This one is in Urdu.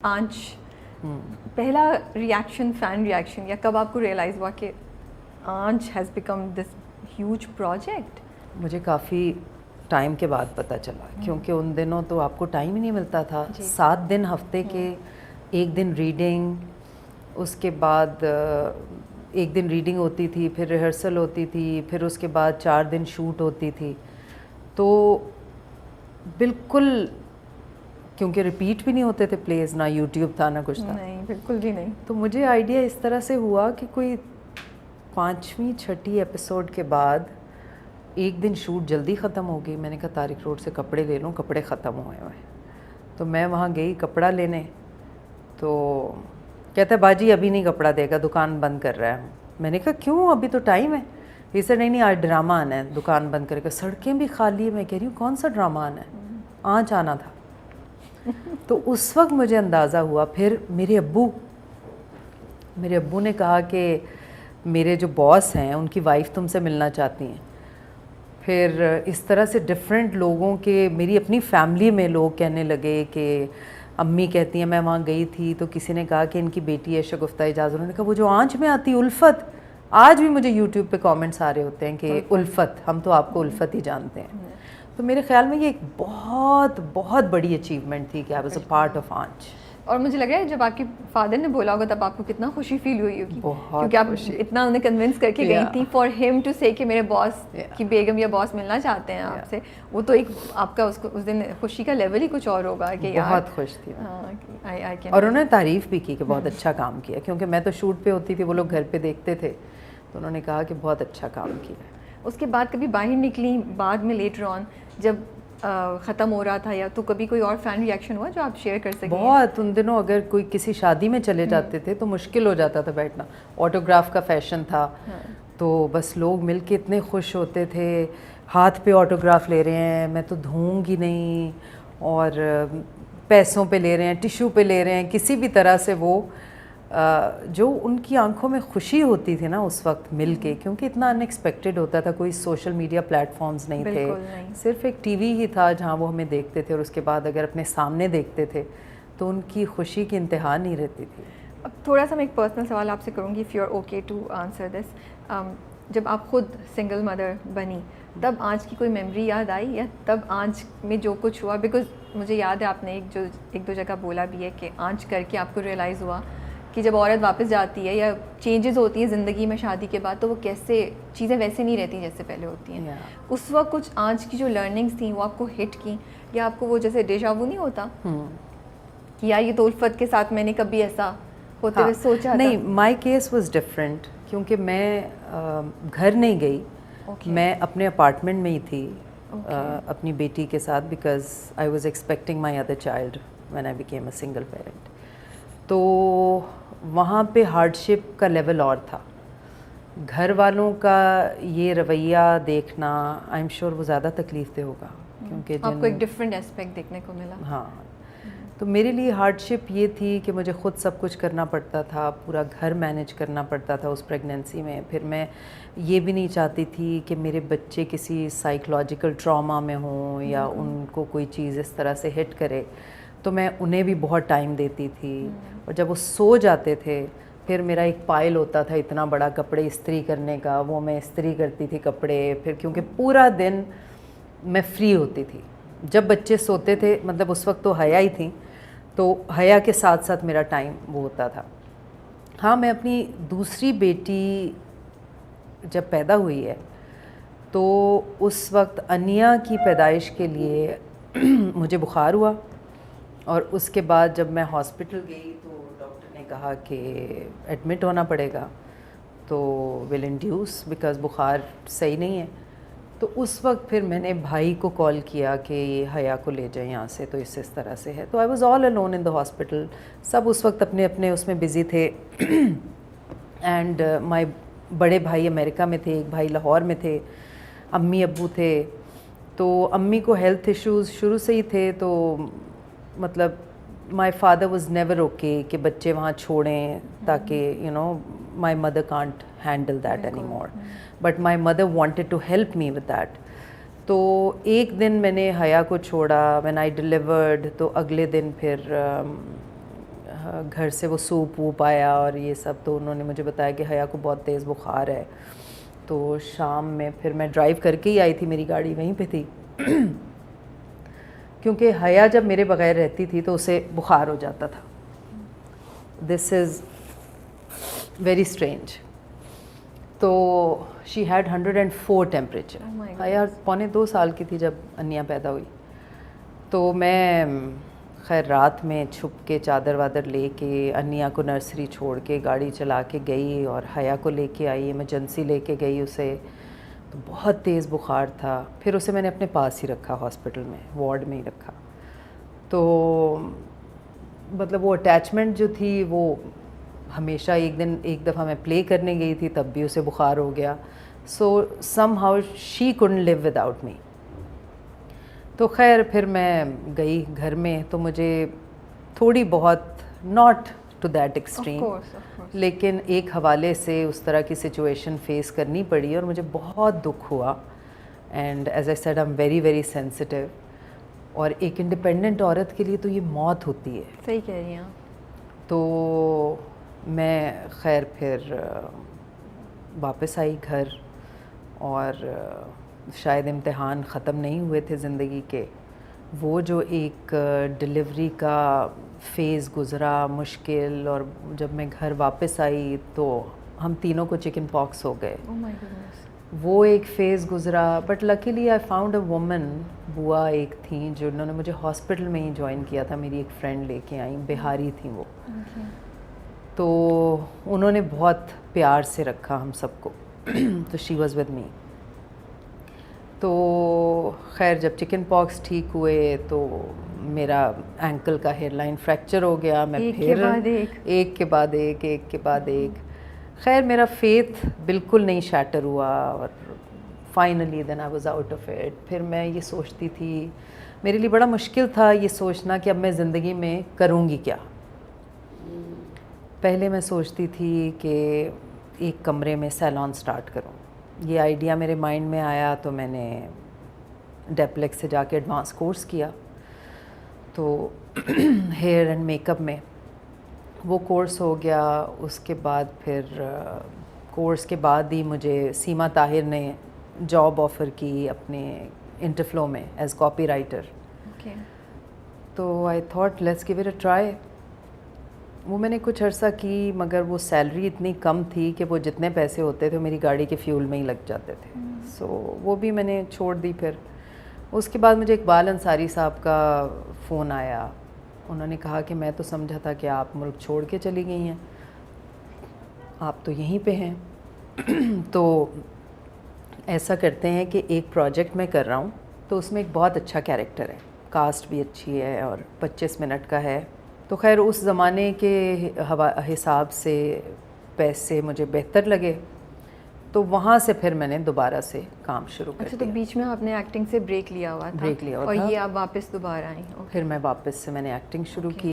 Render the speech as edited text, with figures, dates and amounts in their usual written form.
آنچ پہلا ریئیکشن، فین ریئیکشن، یا کب آپ کو ریئلائز ہوا کہ آنچ has become this huge project? مجھے کافی ٹائم کے بعد پتہ چلا، کیونکہ ان دنوں تو آپ کو ٹائم ہی نہیں ملتا تھا. 7 دن ہفتے کے، 1 دن ریڈنگ، اس کے بعد 1 دن ریڈنگ ہوتی تھی، پھر ریہرسل ہوتی تھی، پھر اس کے بعد 4 دن شوٹ ہوتی تھی. تو بالکل، کیونکہ ریپیٹ بھی نہیں ہوتے تھے پلیز، نہ یوٹیوب تھا نہ کچھ تھا. نہیں، بالکل بھی نہیں. تو مجھے آئیڈیا اس طرح سے ہوا کہ کوئی 5ویں 6ٹھی ایپیسوڈ کے بعد ایک دن شوٹ جلدی ختم ہو گئی. میں نے کہا طارق روڈ سے کپڑے لے لوں، کپڑے ختم ہوئے ہوئے. تو میں وہاں گئی کپڑا لینے، تو کہتا ہے باجی ابھی نہیں کپڑا دے گا، دکان بند کر رہا ہے. میں نے کہا کیوں، ابھی تو ٹائم ہے. یہ سر نہیں آج ڈرامہ آنا ہے، دکان بند کر کے. سڑکیں بھی خالی ہے. میں کہہ رہی ہوں کون سا ڈرامہ آنا ہے؟ آنچ آنا تھا. تو اس وقت مجھے اندازہ ہوا. پھر میرے ابو نے کہا کہ میرے جو باس ہیں ان کی وائف تم سے ملنا چاہتی ہیں. پھر اس طرح سے ڈفرینٹ لوگوں کے، میری اپنی فیملی میں لوگ کہنے لگے کہ امی کہتی ہیں، میں وہاں گئی تھی تو کسی نے کہا کہ ان کی بیٹی ہے شگفتہ اعجاز. انہوں نے کہا وہ جو آنچ میں آتی الفت. آج بھی مجھے یوٹیوب پہ کامنٹس آ رہے ہوتے ہیں کہ الفت، ہم تو آپ کو الفت ہی جانتے ہیں. تو میرے خیال میں یہ ایک بہت بہت بڑی اچیومنٹ تھی کہ I was a part of آنچ. اور مجھے لگ رہا ہے جب آپ کے فادر نے بولا ہوگا تب آپ کو کتنا خوشی فیل ہوئی ہوگی، بہت، کیونکہ آپ اتنا انہیں کنونس کر کے گئی تھی فار ہیم ٹو سے کہ میرے باس کی بیگم یا باس ملنا چاہتے ہیں آپ سے. وہ تو ایک آپ کا اس دن خوشی کا لیول ہی کچھ اور ہوگا کہ بہت خوش تھی. اور انہوں نے تعریف بھی کی کہ بہت اچھا کام کیا، کیونکہ میں تو شوٹ پہ ہوتی تھی، وہ لوگ گھر پہ دیکھتے تھے. تو انہوں نے کہا کہ بہت اچھا کام کیا. اس کے بعد کبھی باہر نکلی بعد میں لیٹر آن جب ختم ہو رہا تھا، یا تو کبھی کوئی اور فین ریئیکشن ہوا جو آپ شیئر کر سکیں؟ بہت. ان دنوں اگر کوئی کسی شادی میں چلے جاتے تھے تو مشکل ہو جاتا تھا بیٹھنا. آٹوگراف کا فیشن تھا، تو بس لوگ مل کے اتنے خوش ہوتے تھے، ہاتھ پہ آٹوگراف لے رہے ہیں، میں تو دھوں گی نہیں، اور پیسوں پہ لے رہے ہیں، ٹیشو پہ لے رہے ہیں. کسی بھی طرح سے وہ جو ان کی آنکھوں میں خوشی ہوتی تھی نا اس وقت مل کے، کیونکہ اتنا ان ایکسپیکٹڈ ہوتا تھا. کوئی سوشل میڈیا پلیٹ فارمز نہیں تھے، صرف ایک ٹی وی ہی تھا جہاں وہ ہمیں دیکھتے تھے، اور اس کے بعد اگر اپنے سامنے دیکھتے تھے تو ان کی خوشی کی انتہا نہیں رہتی تھی. اب تھوڑا سا میں ایک پرسنل سوال آپ سے کروں گی، if you are okay to answer this. جب آپ خود سنگل مدر بنی تب آنچ کی کوئی میموری یاد آئی، یا تب آنچ میں جو کچھ ہوا؟ بیکاز مجھے یاد ہے آپ نے ایک دو جگہ بولا بھی ہے کہ آنچ کر کے آپ کو ریئلائز ہوا کہ جب عورت واپس جاتی ہے یا چینجز ہوتی ہیں زندگی میں شادی کے بعد، تو وہ کیسے چیزیں ویسے نہیں رہتی جیسے پہلے ہوتی ہیں. اس وقت کچھ آنچ کی جو لرننگس تھیں وہ آپ کو ہٹ کی، یا آپ کو وہ جیسے ڈیجا وو نہیں ہوتا کہ یار یہ تو الفت کے ساتھ میں نے کبھی ایسا ہوتے ہوئے سوچا؟ نہیں، مائی کیس واز ڈفرینٹ، کیونکہ میں گھر نہیں گئی. میں اپنے اپارٹمنٹ میں ہی تھی اپنی بیٹی کے ساتھ، because I was expecting my other child when I became a single parent. تو وہاں پہ ہارڈ شپ کا لیول اور تھا. گھر والوں کا یہ رویہ دیکھنا آئی ایم شیور وہ زیادہ تکلیف دہ ہوگا، کیونکہ آپ کو ایک ڈفرینٹ اسپیکٹ دیکھنے کو ملا. ہاں، تو میرے لیے ہارڈ شپ یہ تھی کہ مجھے خود سب کچھ کرنا پڑتا تھا، پورا گھر مینیج کرنا پڑتا تھا اس پریگنینسی میں. پھر میں یہ بھی نہیں چاہتی تھی کہ میرے بچے کسی سائیکولوجیکل ٹراما میں ہوں یا ان کو کوئی چیز اس طرح سے ہٹ کرے. تو میں انہیں بھی بہت ٹائم دیتی تھی. اور جب وہ سو جاتے تھے پھر میرا ایک پائل ہوتا تھا اتنا بڑا کپڑے استری کرنے کا، وہ میں استری کرتی تھی کپڑے. پھر کیونکہ پورا دن میں فری ہوتی تھی جب بچے سوتے تھے، مطلب اس وقت تو حیا ہی تھیں، تو حیا کے ساتھ ساتھ میرا ٹائم وہ ہوتا تھا. ہاں، میں اپنی دوسری بیٹی جب پیدا ہوئی ہے تو اس وقت انیا کی پیدائش کے لیے مجھے بخار ہوا، اور اس کے بعد جب میں ہاسپٹل گئی تو ڈاکٹر نے کہا کہ ایڈمٹ ہونا پڑے گا، تو ول انڈیوس بیکاز بخار صحیح نہیں ہے. تو اس وقت پھر میں نے بھائی کو کال کیا کہ یہ حیا کو لے جائیں یہاں سے، تو اس طرح سے ہے. تو I was all alone in the hospital. سب اس وقت اپنے اپنے اس میں بزی تھے. اینڈ مائی بڑے بھائی امریکہ میں تھے، ایک بھائی لاہور میں تھے، امی ابو تھے. تو امی کو ہیلتھ ایشوز شروع سے ہی تھے، تو مطلب my father was never okay کہ بچے وہاں چھوڑیں، تاکہ my mother can't handle that anymore, but my mother wanted to help me with that. تو ایک دن میں نے حیا کو چھوڑا وین آئی ڈیلیورڈ، تو اگلے دن پھر گھر سے وہ سوپ ووپ آیا اور یہ سب, تو انہوں نے مجھے بتایا کہ حیا کو بہت تیز بخار ہے. تو شام میں پھر میں ڈرائیو کر کے ہی آئی تھی, میری گاڑی وہیں پہ تھی کیونکہ حیا جب میرے بغیر رہتی تھی تو اسے بخار ہو جاتا تھا. دس از ویری اسٹرینج. تو شی ہیڈ 104 ٹیمپریچر. حیا 1.25 سال کی تھی جب انیا پیدا ہوئی. تو میں خیر رات میں چھپ کے چادر وادر لے کے انیا کو نرسری چھوڑ کے گاڑی چلا کے گئی اور حیا کو لے کے آئی, ایمرجنسی لے کے گئی اسے. تو بہت تیز بخار تھا. پھر اسے میں نے اپنے پاس ہی رکھا, ہاسپٹل میں وارڈ میں ہی رکھا. تو مطلب وہ اٹیچمنٹ جو تھی وہ ہمیشہ, ایک دفعہ میں پلے کرنے گئی تھی تب بھی اسے بخار ہو گیا. So somehow she couldn't live without me. تو خیر پھر میں گئی گھر میں, تو مجھے تھوڑی بہت, ناٹ ٹو دیٹ ایکسٹریم, لیکن ایک حوالے سے اس طرح کی سچویشن فیس کرنی پڑی اور مجھے بہت دکھ ہوا. And as I said I am very very sensitive. اور ایک انڈیپینڈنٹ عورت کے لیے تو یہ موت ہوتی ہے. صحیح کہہ رہی ہیں. تو میں خیر پھر واپس آئی گھر, اور شاید امتحان ختم نہیں ہوئے تھے زندگی کے. وہ جو ایک ڈلیوری کا فیز گزرا مشکل, اور جب میں گھر واپس آئی تو ہم تینوں کو چکن پاکس ہو گئے. وہ ایک فیز گزرا. But luckily I found a woman, بوا ایک تھیں جنہوں نے مجھے ہاسپٹل میں ہی جوائن کیا تھا. میری ایک فرینڈ لے کے آئیں, بہاری تھیں وہ. تو انہوں نے بہت پیار سے رکھا ہم سب کو. تو شی واز ود می. تو خیر جب چکن پاکس ٹھیک ہوئے تو میرا اینکل کا ہیئر لائن فریکچر ہو گیا. میں پھر ایک کے بعد ایک. خیر میرا فیتھ بالکل نہیں شیٹر ہوا, اور finally then I was out of it. پھر میں یہ سوچتی تھی, میرے لیے بڑا مشکل تھا یہ سوچنا کہ اب میں زندگی میں کروں گی کیا. پہلے میں سوچتی تھی کہ ایک کمرے میں سیلون سٹارٹ کروں. یہ آئیڈیا میرے مائنڈ میں آیا تو میں نے ڈیپلیکس سے جا کے ایڈوانس کورس کیا. تو ہیئر اینڈ میک اپ میں وہ کورس ہو گیا. اس کے بعد پھر کورس کے بعد ہی مجھے سیما طاہر نے جاب آفر کی اپنے انٹرفلو میں ایز کاپی رائٹر. تو I thought let's give it a try. وہ میں نے کچھ عرصہ کی, مگر وہ سیلری اتنی کم تھی کہ وہ جتنے پیسے ہوتے تھے میری گاڑی کے فیول میں ہی لگ جاتے تھے. سو وہ بھی میں نے چھوڑ دی. پھر اس کے بعد مجھے اقبال انصاری صاحب کا فون آیا. انہوں نے کہا کہ میں تو سمجھا تھا کہ آپ ملک چھوڑ کے چلی گئی ہیں, آپ تو یہیں پہ ہیں. تو ایسا کرتے ہیں کہ ایک پروجیکٹ میں کر رہا ہوں, تو اس میں ایک بہت اچھا کیریکٹر ہے, کاسٹ بھی اچھی ہے اور 25 منٹ کا ہے. تو خیر اس زمانے کے حساب سے پیسے مجھے بہتر لگے, تو وہاں سے پھر میں نے دوبارہ سے کام شروع کر دیا. تو بیچ میں آپ نے ایکٹنگ سے بریک لیا ہوا تھا, اور یہ آپ واپس دوبارہ آئیں. پھر میں واپس سے میں نے ایکٹنگ شروع کی.